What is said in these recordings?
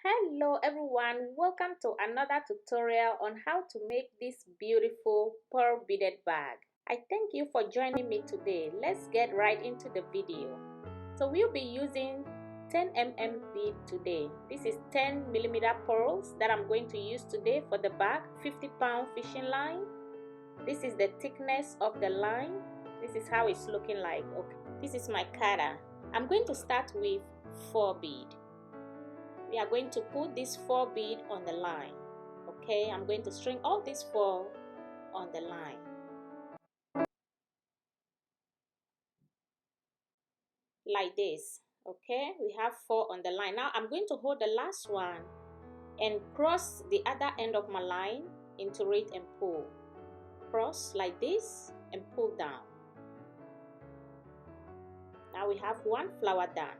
Hello everyone, welcome to another tutorial on how to make this beautiful pearl beaded bag. I thank you for joining me today. Let's get right into the video. So we'll be using 10 mm bead today. This is 10 mm pearls that I'm going to use today for the bag. 50-pound fishing line. This is the thickness of the line. This is how it's looking like. Okay, this is my cutter. I'm going to start with 4 bead. We are going to put this 4 bead on the line. Okay, I'm going to string all these 4 on the line. Like this. Okay, we have 4 on the line. Now I'm going to hold the last one and cross the other end of my line into it and pull. Cross like this and pull down. Now we have 1 flower done.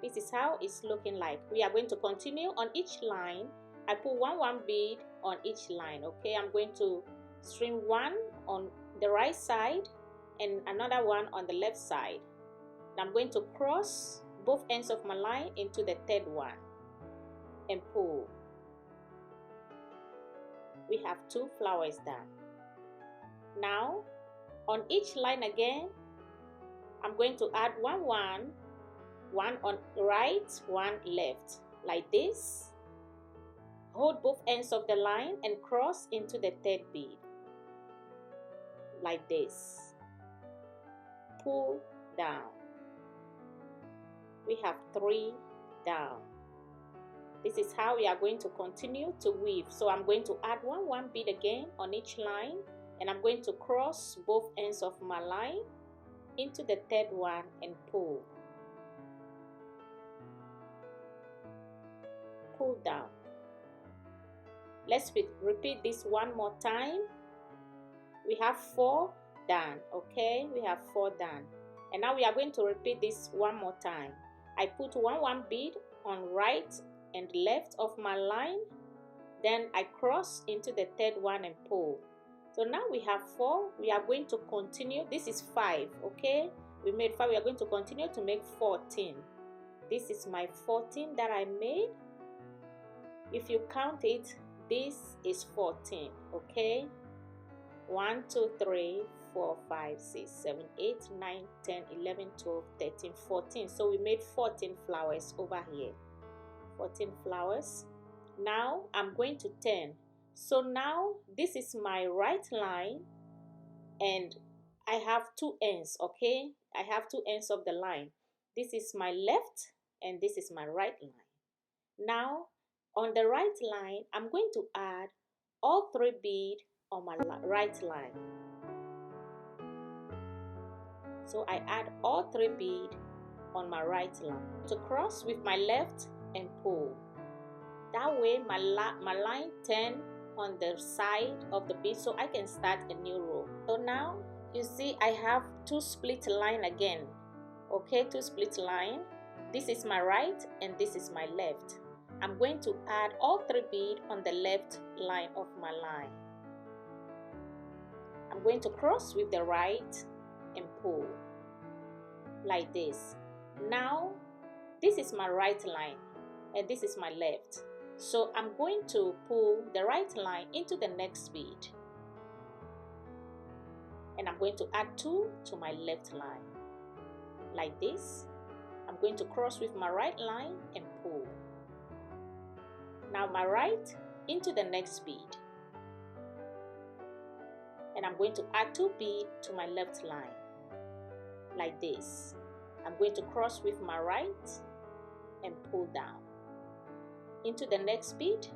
This is how it's looking like. We are going to continue on each line. I put one bead on each line. Okay, I'm going to string 1 on the right side and another one on the left side. I'm going to cross both ends of my line into the 3rd one and pull. We have 2 flowers done. Now on each line again, I'm going to add one on right, 1 left, like this. Hold both ends of the line and cross into the 3rd bead, like this. Pull down. We have 3 down. This is how we are going to continue to weave. So I'm going to add one bead again on each line, and I'm going to cross both ends of my line into the 3rd one and pull. Pull down. Let's repeat this one more time. We have 4 done. Okay, we have 4 done, and now we are going to repeat this one more time. I put one bead on right and left of my line, then I cross into the 3rd one and pull. So now we have 4. We are going to continue. This is 5. Okay, we made 5. We are going to continue to make 14. This is my 14 that I made. If you count it, this is 14. Okay, 1 2 3 4 5 6 7 8 9 10 11 12 13 14. So we made 14 flowers over here. 14 flowers. Now I'm going to turn. So now this is my right line and I have 2 ends. Okay, I have 2 ends of the line. This is my left and this is my right line. Now on the right line, I'm going to add all 3 bead on my right line. So I add all 3 bead on my right line. To cross with my left and pull. That way my line turn on the side of the bead so I can start a new row. So now you see I have 2 split line again. Okay, 2 split line. This is my right and this is my left. I'm going to add all 3 bead on the left line of my line. I'm going to cross with the right and pull like this. Now this is my right line and this is my left. So I'm going to pull the right line into the next bead and I'm going to add 2 to my left line like this. I'm going to cross with my right line and pull. Now my right into the next bead and I'm going to add 2 bead to my left line like this. I'm going to cross with my right and pull down into the next bead.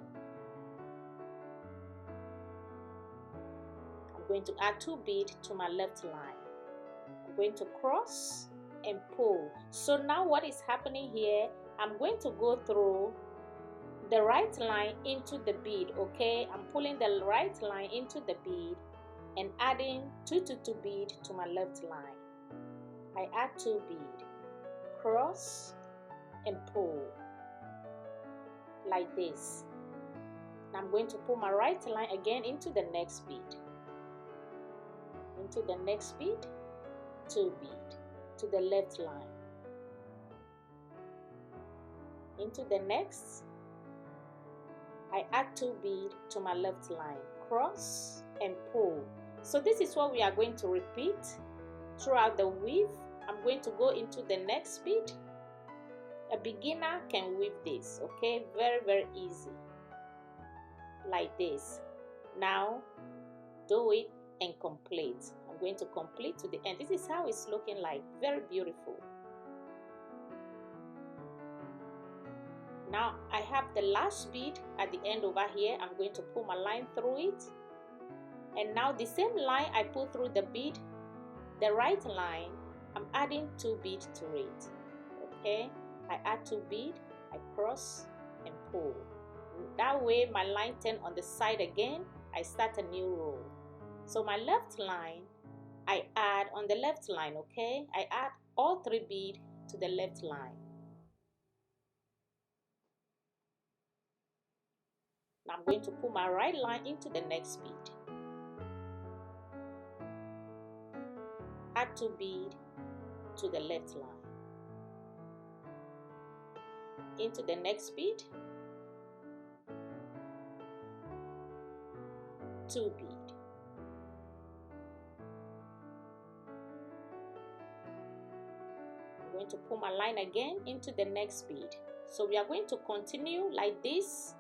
I'm going to add 2 bead to my left line. I'm going to cross and pull. So now what is happening here, I'm going to go through the right line into the bead. Okay, I'm pulling the right line into the bead and adding 2 bead to my left line. I add 2 bead, cross and pull like this. I'm going to pull my right line again into the next bead, into the next bead, 2 bead to the left line, into the next I add 2 beads to my left line, cross and pull. So this is what we are going to repeat throughout the weave. I'm going to go into the next bead. A beginner can weave this, okay? Very easy, like this. Now do it and complete. I'm going to complete to the end. This is how it's looking like. Very beautiful. Now I have the last bead at the end over here. I'm going to pull my line through it, and now the same line I pull through the bead, the right line, I'm adding 2 beads to it. Okay, I add 2 beads, I cross and pull. That way my line turn on the side again. I start a new row. So my left line, I add on the left line, okay, I add all 3 beads to the left line. Now I'm going to pull my right line into the next bead. Add 2 beads to the left line. Into the next bead, 2 beads. I'm going to pull my line again into the next bead. So we are going to continue like this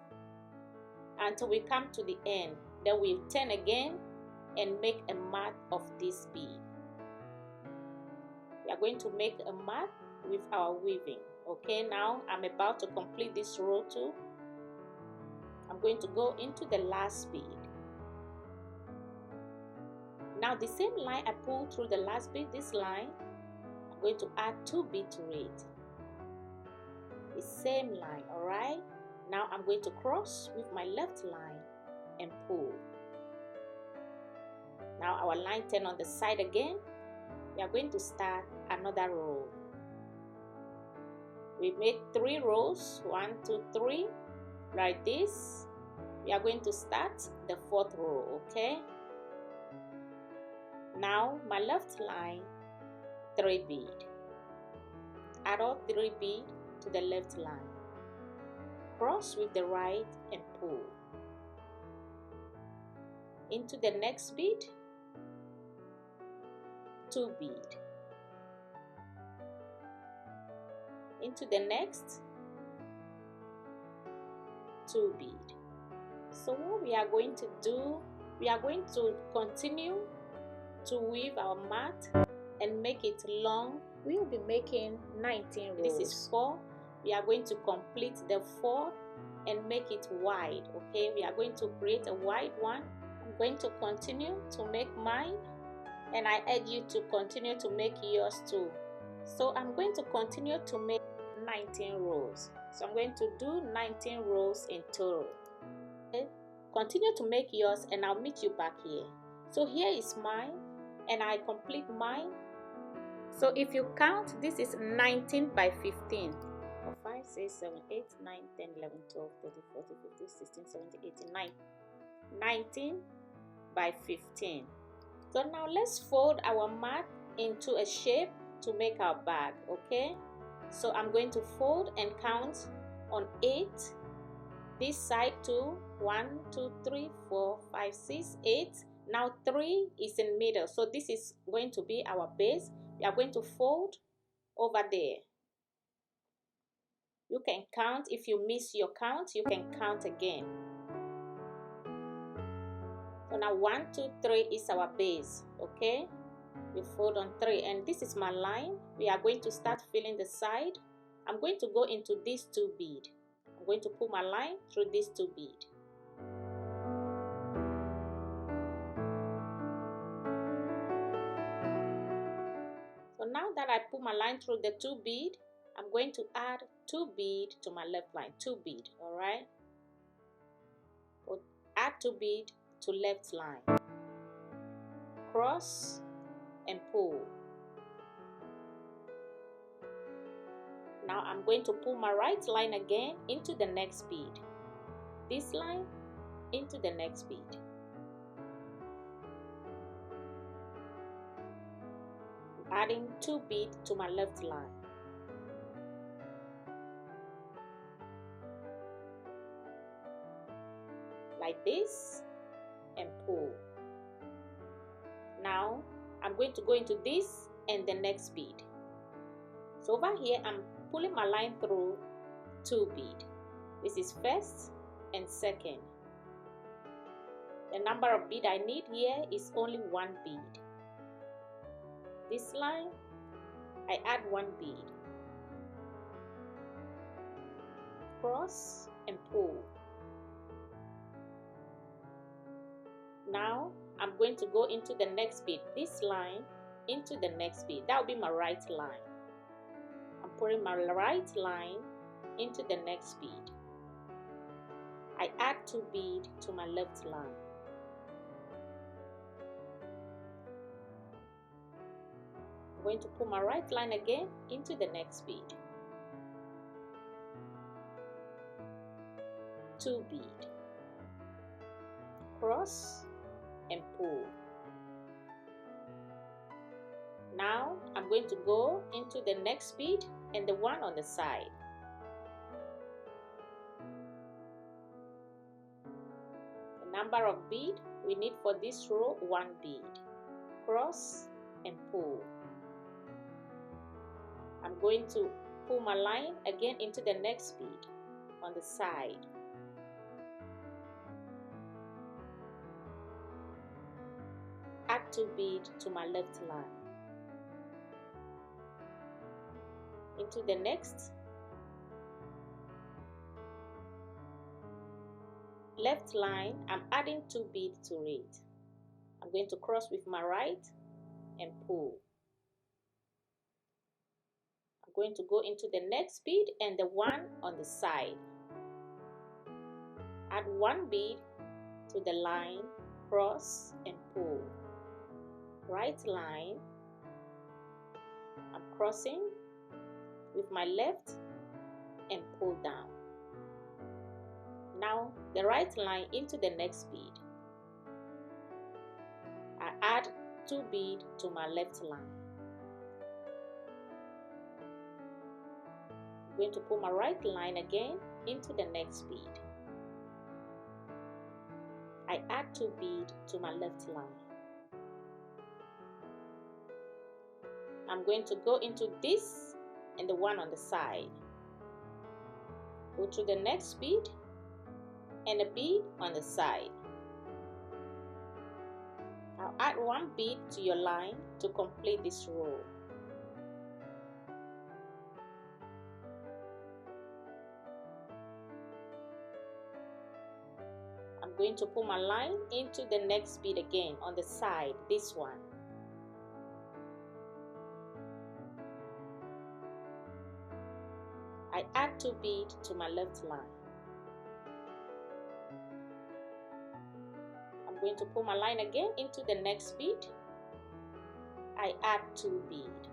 until we come to the end. Then we turn again and make a mark of this bead. We are going to make a mark with our weaving. Okay, now I'm about to complete this row too. I'm going to go into the last bead. Now the same line I pulled through the last bead, this line, I'm going to add 2 beads to it. The same line, alright? Now I'm going to cross with my left line and pull. Now our line turn on the side again. We are going to start another row. We made 3 rows, 1, 2, 3, like this. We are going to start the 4th row, okay? Now my left line, 3 beads. Add all 3 beads to the left line. Cross with the right and pull. Into the next bead, 2 beads. Into the next, 2 beads. So what we are going to do, we are going to continue to weave our mat and make it long. We will be making 19 rows. This is 4. We are going to complete the 4 and make it wide. Okay, we are going to create a wide one. I'm going to continue to make mine, and I urge you to continue to make yours too. So I'm going to continue to make 19 rows. So I'm going to do 19 rows in total. Okay? Continue to make yours and I'll meet you back here. So here is mine and I complete mine. So if you count, this is 19 by 15. 5, 6, 7, 8, 9, 10, 11, 12, 13, 14, 15, 16, 17, 18, 19 by 15. So now let's fold our mat into a shape to make our bag, okay? So I'm going to fold and count on 8. This side too, 1, 2, 3, 4, 5, 6, 8. Now 3 is in middle, so this is going to be our base. We are going to fold over there. You can count. If you miss your count, you can count again. So now 1, 2, 3 is our base, okay? We fold on 3 and this is my line. We are going to start filling the side. I'm going to go into these 2 beads. I'm going to pull my line through these 2 beads. So now that I pull my line through the 2 beads, I'm going to add 2 beads to my left line, 2 beads, alright? So add 2 beads to left line. Cross and pull. Now I'm going to pull my right line again into the next bead. This line into the next bead. Adding 2 beads to my left line. like this and pull. Now I'm going to go into this and the next bead. So over here I'm pulling my line through 2 beads. This is first and second. The number of beads I need here is only 1 bead. This line, I add 1 bead, cross and pull. Now I'm going to go into the next bead, this line into the next bead. That will be my right line. I'm putting my right line into the next bead. I add 2 beads to my left line. I'm going to put my right line again into the next bead. 2 beads, cross and pull. Now I'm going to go into the next bead and the one on the side. The number of beads we need for this row, 1 bead, cross and pull. I'm going to pull my line again into the next bead on the side. Add 2 beads to my left line. Into the next left line, I'm adding 2 beads to it. I'm going to cross with my right and pull. I'm going to go into the next bead and the one on the side. Add 1 bead to the line, cross and pull. Right line, I'm crossing with my left and pull down. Now the right line into the next bead. I add 2 beads to my left line. I'm going to pull my right line again into the next bead. I add 2 beads to my left line. I'm going to go into this and the one on the side. Go to the next bead and a bead on the side. I'll add 1 bead to your line to complete this row. I'm going to pull my line into the next bead again on the side, this one. I add 2 beads to my left line. I'm going to pull my line again into the next bead. I add 2 beads.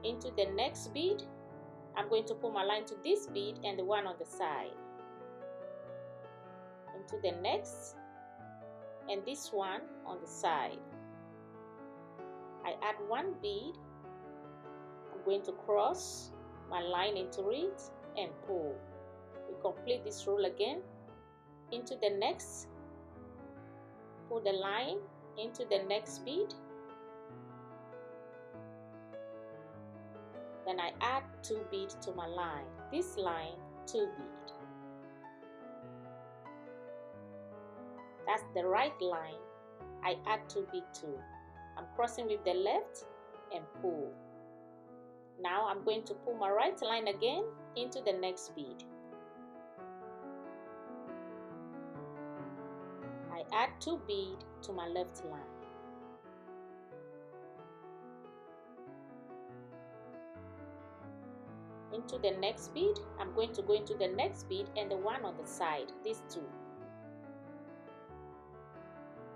Into the next bead, I'm going to pull my line to this bead and the one on the side. Into the next and this one on the side. I add 1 bead. I'm going to cross my line into it and pull. We complete this roll again. Into the next, pull the line into the next bead. Then I add 2 beads to my line. This line, 2 beads. That's the right line. I add 2 beads too. I'm crossing with the left and pull. Now I'm going to pull my right line again into the next bead. I add 2 beads to my left line. Into the next bead, I'm going to go into the next bead and the one on the side, these 2.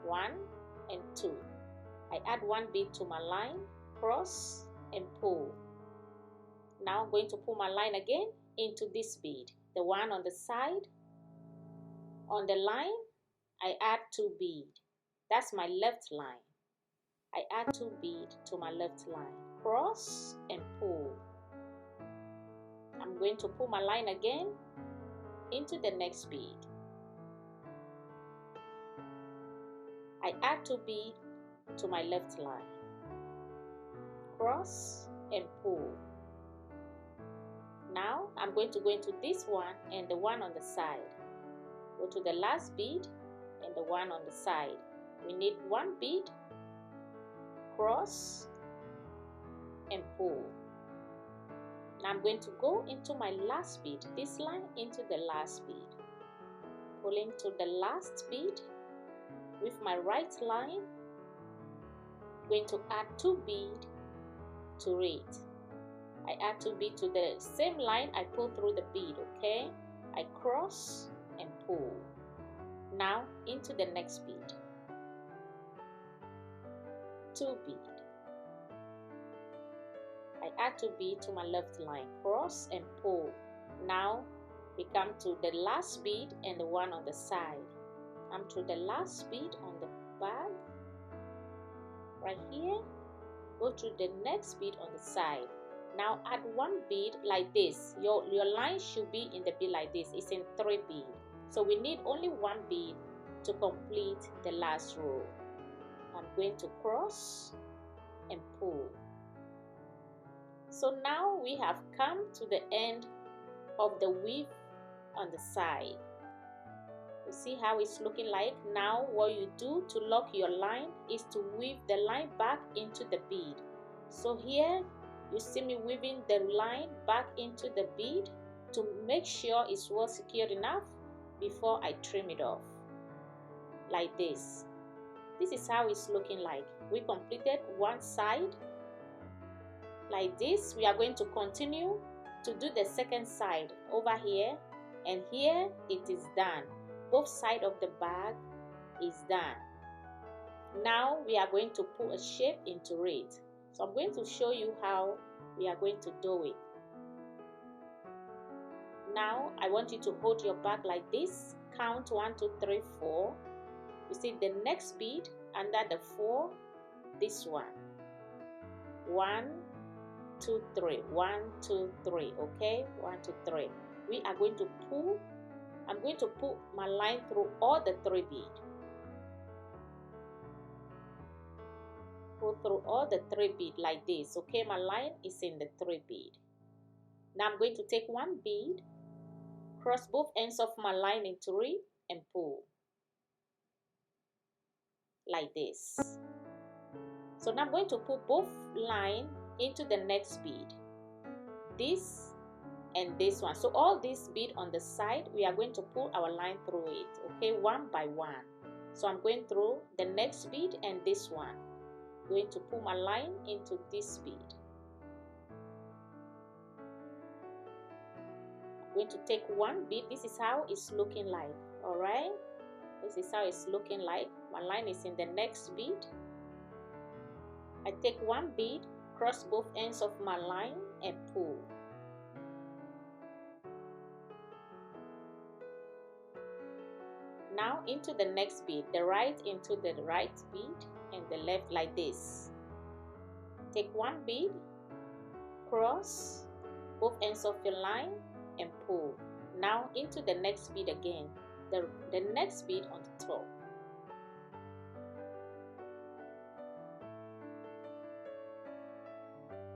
1 and 2. I add 1 bead to my line, cross and pull. Now I'm going to pull my line again into this bead, the one on the side. On the line, I add 2 beads. That's my left line. I add 2 beads to my left line, cross and pull. I'm going to pull my line again into the next bead. I add 2 beads to my left line, cross and pull. Now I'm going to go into this one and the one on the side. Go to the last bead and the one on the side. We need 1 bead, cross and pull. Now I'm going to go into my last bead, this line into the last bead. Pull into the last bead with my right line. Going to add 2 beads to it. I add 2 beads to the same line I pull through the bead, okay? I cross and pull. Now into the next bead. 2 beads. I add 2 beads to my left line, cross and pull. Now we come to the last bead and the one on the side. Come to the last bead on the bag, right here. Go to the next bead on the side. Now add 1 bead like this. Your line should be in the bead like this. It's in 3 beads. So we need only 1 bead to complete the last row. I'm going to cross and pull. So now we have come to the end of the weave on the side. You see how it's looking like? Now what you do to lock your line is to weave the line back into the bead. So here you see me weaving the line back into the bead to make sure it's well secured enough before I trim it off. Like this. This is how it's looking like. We completed one side. Like this, we are going to continue to do the second side over here, and here it is done. Both sides of the bag is done. Now we are going to put a shape into it. So I'm going to show you how we are going to do it. Now I want you to hold your bag like this. Count 1, 2, 3, 4. You see the next bead under the 4, this one. 1, 2, 3. 1, 2, 3. Okay, 1, 2, 3. We are going to pull. I'm going to put my line through all the 3 beads. Pull through all the 3 beads like this. Okay, my line is in the 3 bead. Now I'm going to take 1 bead, cross both ends of my line into it, and pull. Like this. So now I'm going to put both line into the next bead. This and this one. So all these bead on the side, we are going to pull our line through it, okay, one by one. So I'm going through the next bead and this one. I'm going to pull my line into this bead. I'm going to take 1 bead. This is how it's looking like. All right, this is how it's looking like. My line is in the next bead. I take 1 bead, cross both ends of my line, and pull. Now into the next bead, the right into the right bead and the left like this. Take 1 bead, cross both ends of your line and pull. Now into the next bead again, the next bead on the top.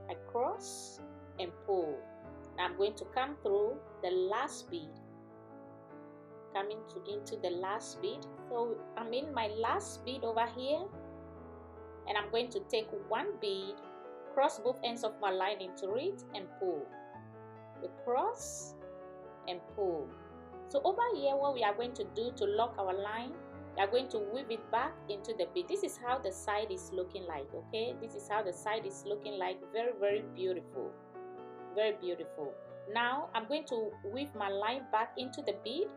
I cross and pull. Now I'm going to come through the last bead. Coming into the last bead. So I'm in my last bead over here, and I'm going to take 1 bead, cross both ends of my line into it, and pull. We cross and pull. So over here, what we are going to do to lock our line, we are going to weave it back into the bead. This is how the side is looking like. Okay, this is how the side is looking like. Very, very beautiful. Very beautiful. Now I'm going to weave my line back into the bead.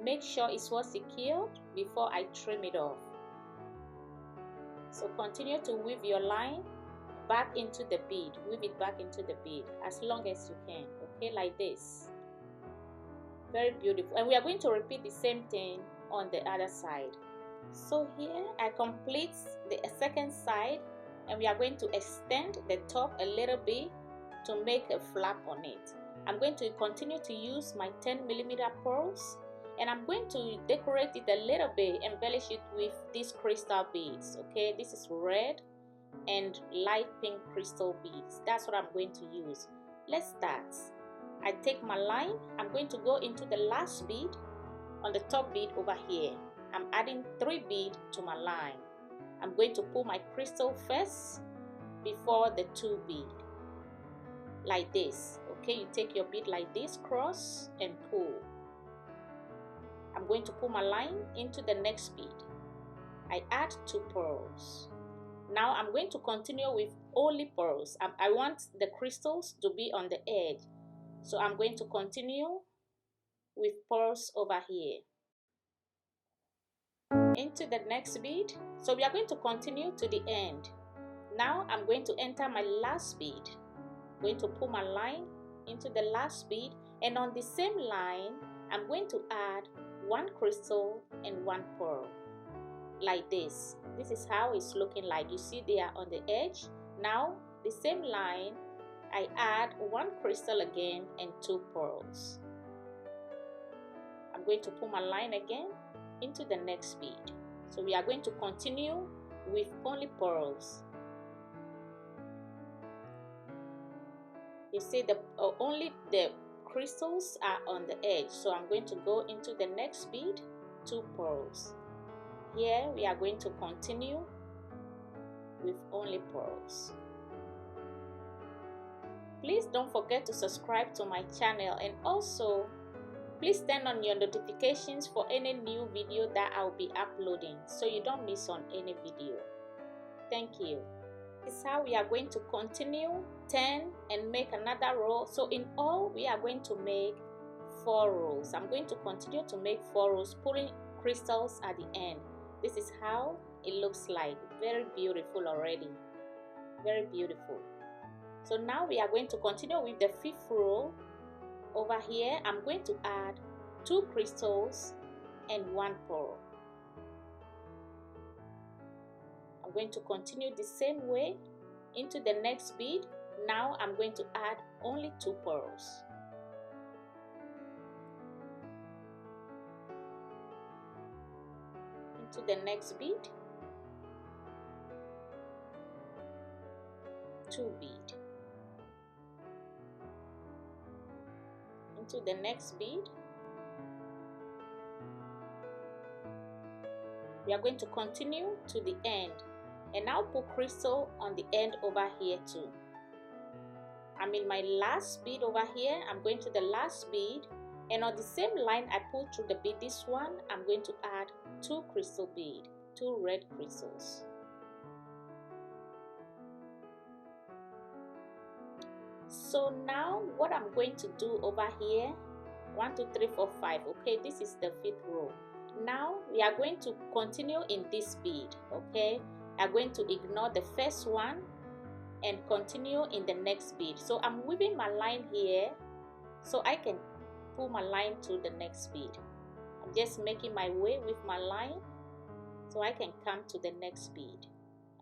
Make sure it's well secured before I trim it off. So continue to weave your line back into the bead. Weave it back into the bead as long as you can. Okay, like this. Very beautiful. And we are going to repeat the same thing on the other side. So here I complete the second side, and we are going to extend the top a little bit to make a flap on it. I'm going to continue to use my 10mm pearls, and I'm going to decorate it a little bit, embellish it with these crystal beads. Okay, this is red and light pink crystal beads. That's what I'm going to use. Let's start. I take my line, I'm going to go into the last bead on the top bead over here. I'm adding 3 beads to my line. I'm going to pull my crystal first before the 2 bead, like this. Okay, you take your bead like this, cross and pull. I'm going to pull my line into the next bead. I add 2 pearls. Now I'm going to continue with only pearls. I want the crystals to be on the edge, so I'm going to continue with pearls over here into the next bead. So we are going to continue to the end. Now I'm going to enter my last bead. I'm going to pull my line into the last bead, and on the same line I'm going to add 1 crystal and 1 pearl, like this. This is how it's looking like. You see they are on the edge. Now the same line, I add 1 crystal again and 2 pearls. I'm going to pull my line again into the next bead. So we are going to continue with only pearls. You see only the crystals are on the edge, so I'm going to go into the next bead, 2 pearls. Here we are going to continue with only pearls. Please don't forget to subscribe to my channel, and also please turn on your notifications for any new video that I'll be uploading, so you don't miss on any video. Thank you. This is how we are going to continue, turn and make another row. So in all we are going to make 4 rows. I'm going to continue to make 4 rows, pulling crystals at the end. This is how it looks like. Very beautiful already. Very beautiful. So now we are going to continue with the 5th row. Over here I'm going to add 2 crystals and 1 pearl. I'm going to continue the same way into the next bead. Now I'm going to add only 2 pearls. Into the next bead, 2 bead. Into the next bead, we are going to continue to the end, and now put crystal on the end over here too. I'm in my last bead over here. I'm going to the last bead, and on the same line I pull through the bead, this one, I'm going to add 2 crystal bead, 2 red crystals. So now what I'm going to do over here, 1 2 3 4 5. Okay, this is the 5th row. Now we are going to continue in this bead. Okay, I'm going to ignore the first one and continue in the next bead. So I'm weaving my line here so I can pull my line to the next bead. I'm just making my way with my line so I can come to the next bead.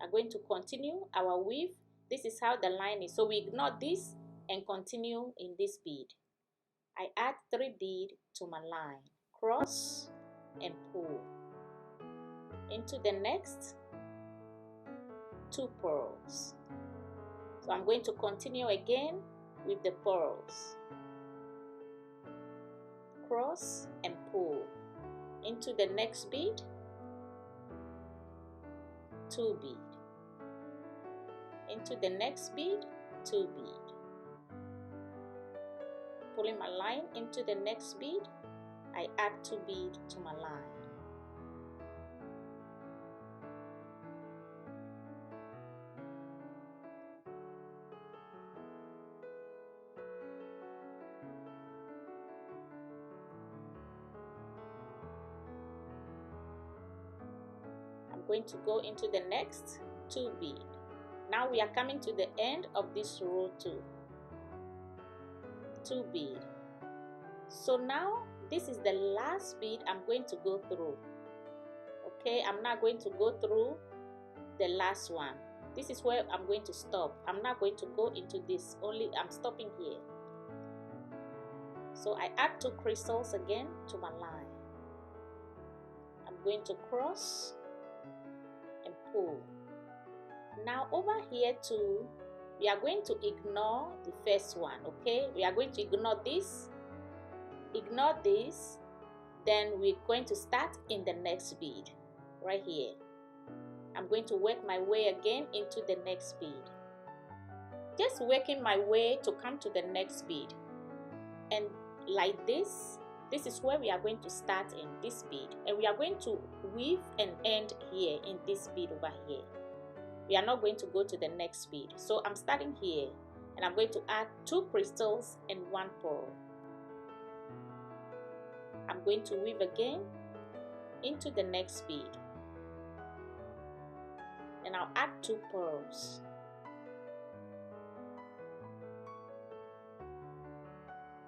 I'm going to continue our weave. This is how the line is. So we ignore this and continue in this bead. I add 3 beads to my line, cross and pull. Into the next, 2 pearls. So I'm going to continue again with the pearls, cross and pull. Into the next bead, 2 bead. Into the next bead, 2 bead. Pulling my line into the next bead, I add 2 beads to my line. I'm going to go into the next 2 bead. Now we are coming to the end of this row too. 2 bead. So now this is the last bead I'm going to go through. Okay, I'm not going to go through the last one. This is where I'm going to stop. I'm not going to go into this, only I'm stopping here. So I add 2 crystals again to my line. I'm going to cross and pull. Now over here too, we are going to ignore the first one, okay? We are going to ignore this, then we're going to start in the next bead, right here. I'm going to work my way again into the next bead. Just working my way to come to the next bead. And like this is where we are going to start in this bead. And we are going to weave and end here in this bead over here. We are not going to go to the next bead. So I'm starting here and I'm going to add 2 crystals and 1 pearl. I'm going to weave again into the next bead. And I'll add 2 pearls.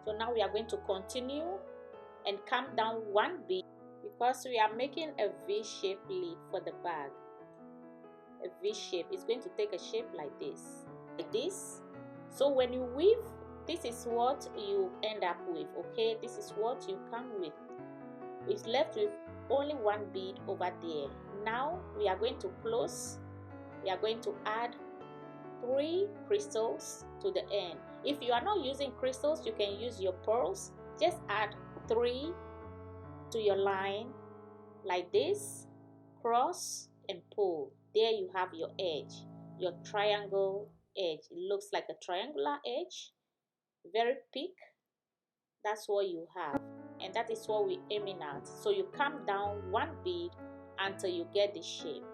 So now we are going to continue and come down 1 bead because we are making a V-shaped leaf for the bag. A V shape is going to take a shape like this. So when you weave, this is what you end up with, okay? This is what you come with. It's left with only 1 bead over there. Now we are going to close. We are going to add 3 crystals to the end. If you are not using crystals, you can use your pearls. Just add 3 to your line like this, cross and pull. There you have your edge, your triangle edge. It looks like a triangular edge, very thick. That's what you have, and that is what we're aiming at. So you come down 1 bead until you get the shape.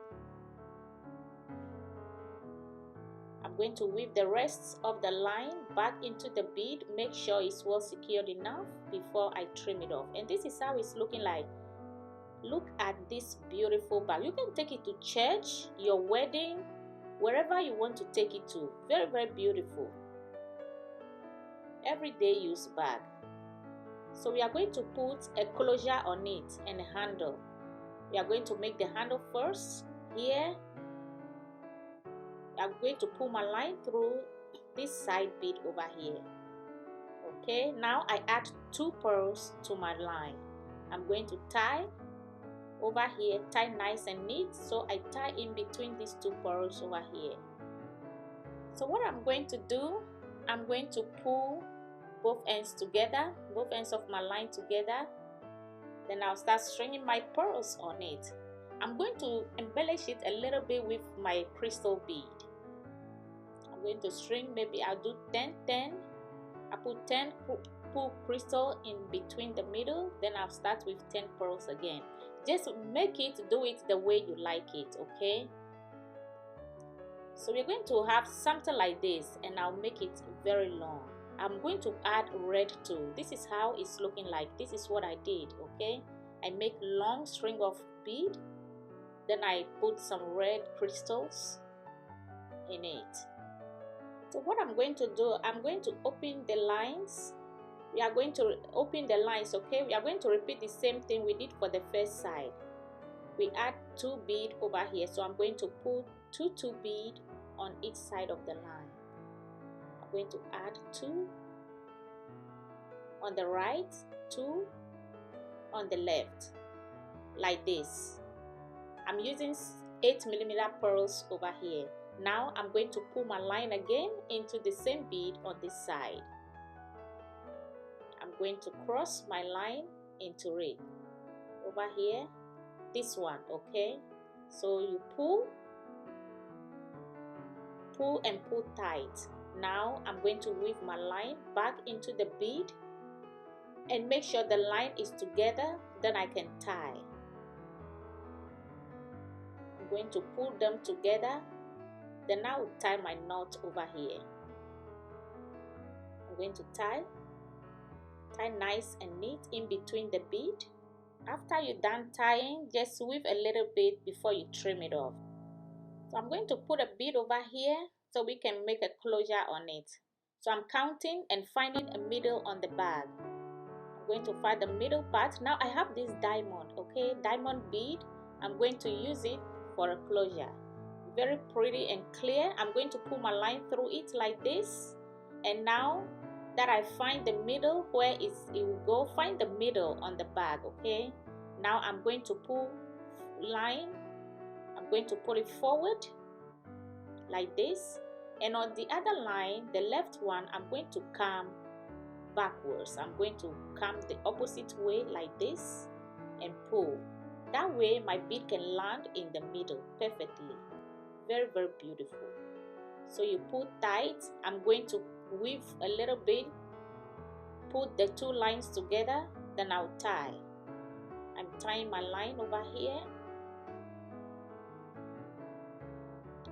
I'm going to weave the rest of the line back into the bead. Make sure it's well secured enough before I trim it off. And this is how it's looking like. Look at this beautiful bag. You can take it to church, your wedding, wherever you want to take it to. Very, very beautiful. Everyday use bag. So we are going to put a closure on it and a handle. We are going to make the handle first. Here, I'm going to pull my line through this side bead over here. Okay, now I add 2 pearls to my line. I'm going to tie over here, tie nice and neat. So I tie in between these 2 pearls over here. So what I'm going to do, I'm going to pull both ends together, both ends of my line together. Then I'll start stringing my pearls on it. I'm going to embellish it a little bit with my crystal bead. I'm going to string, maybe I'll do 10. I put 10 pull crystal in between the middle, then I'll start with 10 pearls again. Just make it, do it the way you like it, okay? So we're going to have something like this, and I'll make it very long. I'm going to add red too. This is how it's looking like. This is what I did, okay? I make long string of bead, then I put some red crystals in it. So what I'm going to do, I'm going to open the lines. We are going to open the lines, okay? We are going to repeat the same thing we did for the first side. We add 2 bead over here, so I'm going to put 2 bead on each side of the line. I'm going to add 2 on the right, 2 on the left, like this. I'm using 8mm pearls over here. Now I'm going to pull my line again into the same bead on this side. I'm going to cross my line into it over here, this one, okay? So you pull and pull tight. Now I'm going to weave my line back into the bead and make sure the line is together, then I can tie. I'm going to pull them together, then I will tie my knot over here. I'm going to tie nice and neat in between the bead. After you're done tying, just weave a little bit before you trim it off. So I'm going to put a bead over here so we can make a closure on it. So I'm counting and finding a middle on the bag. I'm going to find the middle part. Now I have this diamond, okay, diamond bead. I'm going to use it for a closure. very pretty and clear. I'm going to pull my line through it like this. And now that I find the middle where it will go, find the middle on the bag. Okay, now I'm going to pull line. I'm going to pull it forward like this, and on the other line, the left one, I'm going to come backwards. I'm going to come the opposite way like this and pull. That way my bead can land in the middle perfectly. Very, very beautiful. So you pull tight. I'm going to weave a little bit, put the two lines together, then I'll tie. I'm tying my line over here,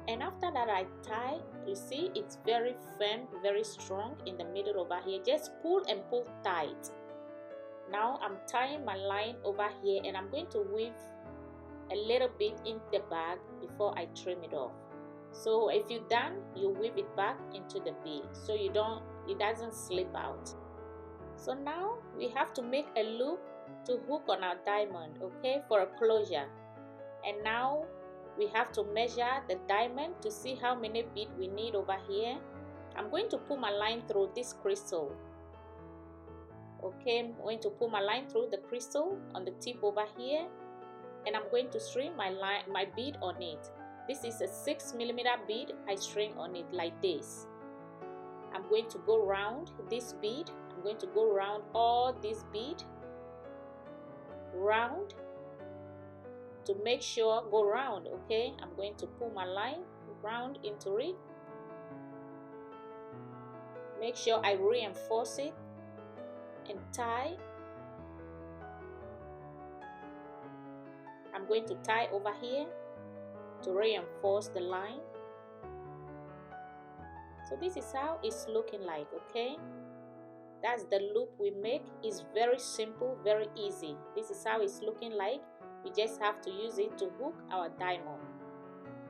and after that I tie. You see it's very firm, very strong in the middle over here. Just pull and pull tight. Now I'm tying my line over here, and I'm going to weave a little bit in the bag before I trim it off. So if you're done, you weave it back into the bead so it doesn't slip out. So now we have to make a loop to hook on our diamond, okay, for a closure. And now we have to measure the diamond to see how many beads we need over here. I'm going to pull my line through this crystal. Okay, I'm going to pull my line through the crystal on the tip over here, and I'm going to string my bead on it. This is a 6mm bead. I string on it like this. I'm going to go round this bead. I'm going to go round all this bead, round, to make sure, go round. Okay, I'm going to pull my line round into it. Make sure I reinforce it and tie. I'm going to tie over here to reinforce the line. So this is how it's looking like. Okay, that's the loop we make. It's very simple, very easy. This is how it's looking like. We just have to use it to hook our diamond.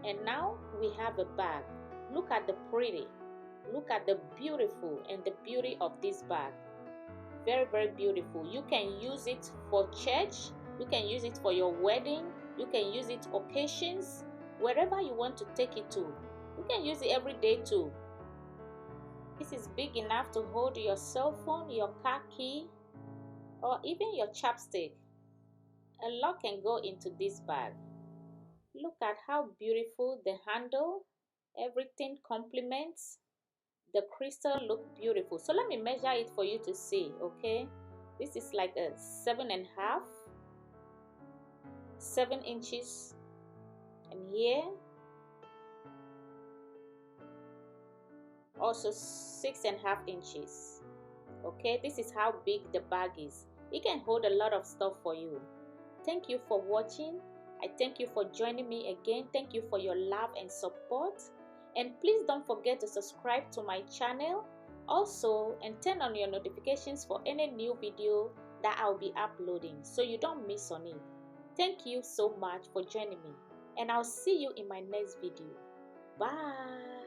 And now we have a bag. Look at the pretty, look at the beautiful and the beauty of this bag. Very, very beautiful. You can use it for church, you can use it for your wedding, you can use it occasions, wherever you want to take it to. You can use it every day too. This is big enough to hold your cell phone, your car key, or even your chapstick. A lot can go into this bag. Look at how beautiful the handle, everything complements. The crystal look beautiful. So let me measure it for you to see. Okay, this is like a 7 inches, and here also 6.5 inches. Okay, this is how big the bag is. It can hold a lot of stuff for you. Thank you for watching. I thank you for joining me again. Thank you for your love and support. And please don't forget to subscribe to my channel also, and turn on your notifications for any new video that I'll be uploading so you don't miss on it. Thank you so much for joining me, and I'll see you in my next video. Bye.